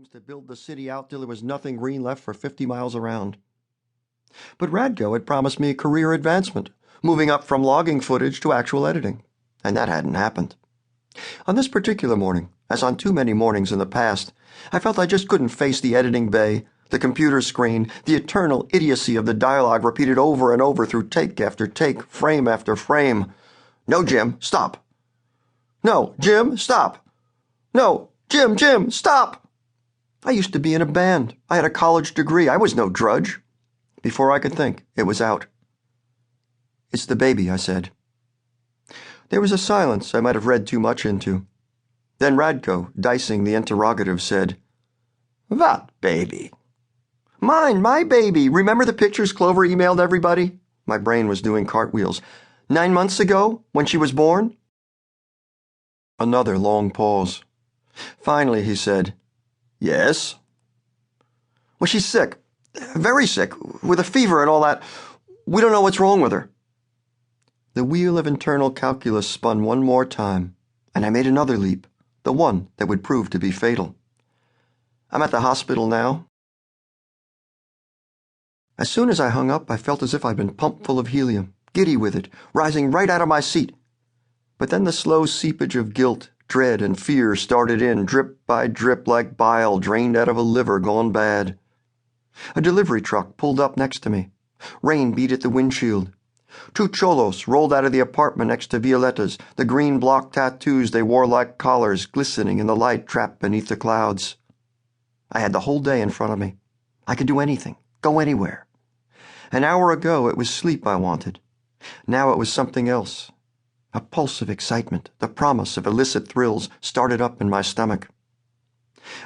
farms to build the city out till there was nothing green left for 50 miles around. But Radko had promised me career advancement, moving up from logging footage to actual editing, and that hadn't happened. On this particular morning, as on too many mornings in the past, I felt I just couldn't face the editing bay, the computer screen, the eternal idiocy of the dialogue repeated over and over through take after take, frame after frame. "No, Jim, stop. No, Jim, stop. No, Jim, stop." I used to be in a band. I had a college degree. I was no drudge. Before I could think, it was out. "It's the baby," I said. There was a silence I might have read too much into. Then Radko, dicing the interrogative, said, "What baby?" "Mine, my baby. Remember the pictures Clover emailed everybody?" My brain was doing cartwheels. 9 months ago, when she was born?" Another long pause. Finally, he said, "Yes." "Well, she's sick. Very sick, with a fever and all that. We don't know what's wrong with her." The wheel of internal calculus spun one more time, and I made another leap, the one that would prove to be fatal. "I'm at the hospital now." As soon as I hung up, I felt as if I'd been pumped full of helium, giddy with it, rising right out of my seat. But then the slow seepage of guilt, dread, and fear started in, drip by drip, like bile drained out of a liver gone bad. A delivery truck pulled up next to me. Rain beat at the windshield. 2 cholos rolled out of the apartment next to Violetta's, the green block tattoos they wore like collars glistening in the light trapped beneath the clouds. I had the whole day in front of me. I could do anything, go anywhere. An hour ago it was sleep I wanted. Now it was something else. A pulse of excitement, the promise of illicit thrills, started up in my stomach.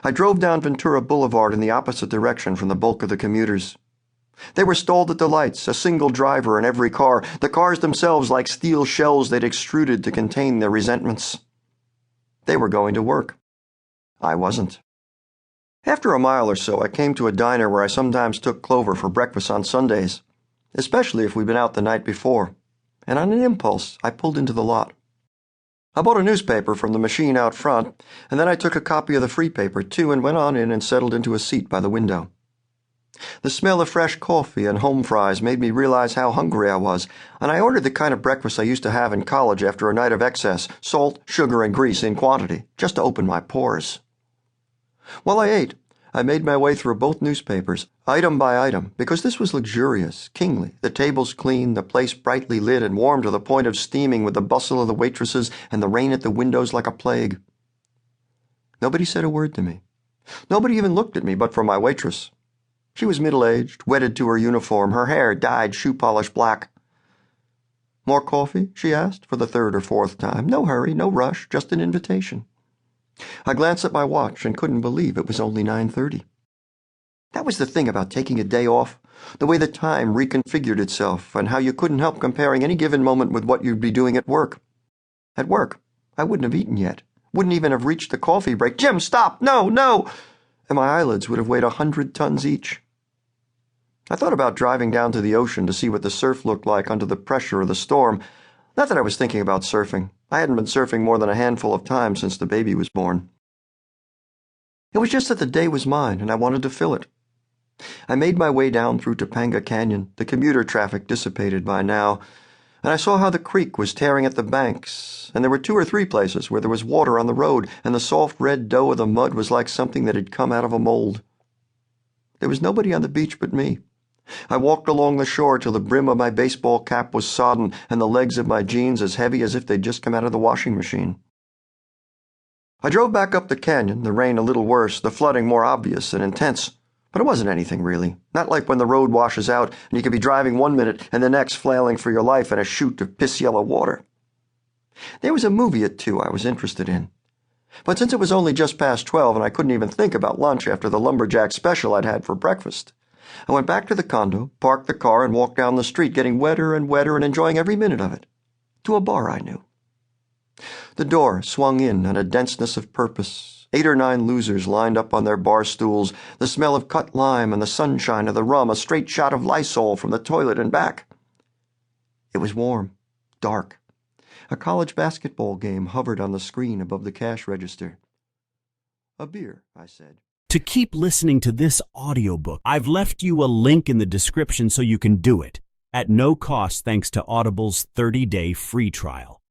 I drove down Ventura Boulevard in the opposite direction from the bulk of the commuters. They were stalled at the lights, a single driver in every car, the cars themselves like steel shells they'd extruded to contain their resentments. They were going to work. I wasn't. After a mile or so, I came to a diner where I sometimes took Clover for breakfast on Sundays, especially if we'd been out the night before, and on an impulse, I pulled into the lot. I bought a newspaper from the machine out front, and then I took a copy of the free paper, too, and went on in and settled into a seat by the window. The smell of fresh coffee and home fries made me realize how hungry I was, and I ordered the kind of breakfast I used to have in college after a night of excess, salt, sugar, and grease in quantity, just to open my pores. While I ate, I made my way through both newspapers, item by item, because this was luxurious, kingly, the tables clean, the place brightly lit and warm to the point of steaming with the bustle of the waitresses and the rain at the windows like a plague. Nobody said a word to me. Nobody even looked at me but for my waitress. She was middle-aged, wedded to her uniform, her hair dyed shoe-polish black. "More coffee?" she asked, for the 3rd or 4th time. No hurry, no rush, just an invitation. I glanced at my watch and couldn't believe it was only 9:30. That was the thing about taking a day off, the way the time reconfigured itself, and how you couldn't help comparing any given moment with what you'd be doing at work. At work, I wouldn't have eaten yet, wouldn't even have reached the coffee break. "Jim, stop! No, no!" And my eyelids would have weighed 100 tons each. I thought about driving down to the ocean to see what the surf looked like under the pressure of the storm. Not that I was thinking about surfing. I hadn't been surfing more than a handful of times since the baby was born. It was just that the day was mine, and I wanted to fill it. I made my way down through Topanga Canyon, the commuter traffic dissipated by now, and I saw how the creek was tearing at the banks, and there were 2 or 3 places where there was water on the road, and the soft red dough of the mud was like something that had come out of a mold. There was nobody on the beach but me. I walked along the shore till the brim of my baseball cap was sodden and the legs of my jeans as heavy as if they'd just come out of the washing machine. I drove back up the canyon, the rain a little worse, the flooding more obvious and intense. But it wasn't anything, really. Not like when the road washes out and you could be driving 1 minute and the next flailing for your life in a chute of piss-yellow water. There was a movie at 2 I was interested in. But since it was only just past 12 and I couldn't even think about lunch after the lumberjack special I'd had for breakfast, I went back to the condo, parked the car, and walked down the street, getting wetter and enjoying every minute of it, to a bar I knew. The door swung in a denseness of purpose. 8 or 9 losers lined up on their bar stools, the smell of cut lime and the sunshine of the rum, a straight shot of Lysol from the toilet and back. It was warm, dark. A college basketball game hovered on the screen above the cash register. "A beer," I said. To keep listening to this audiobook, I've left you a link in the description so you can do it, at no cost thanks to Audible's 30-day free trial.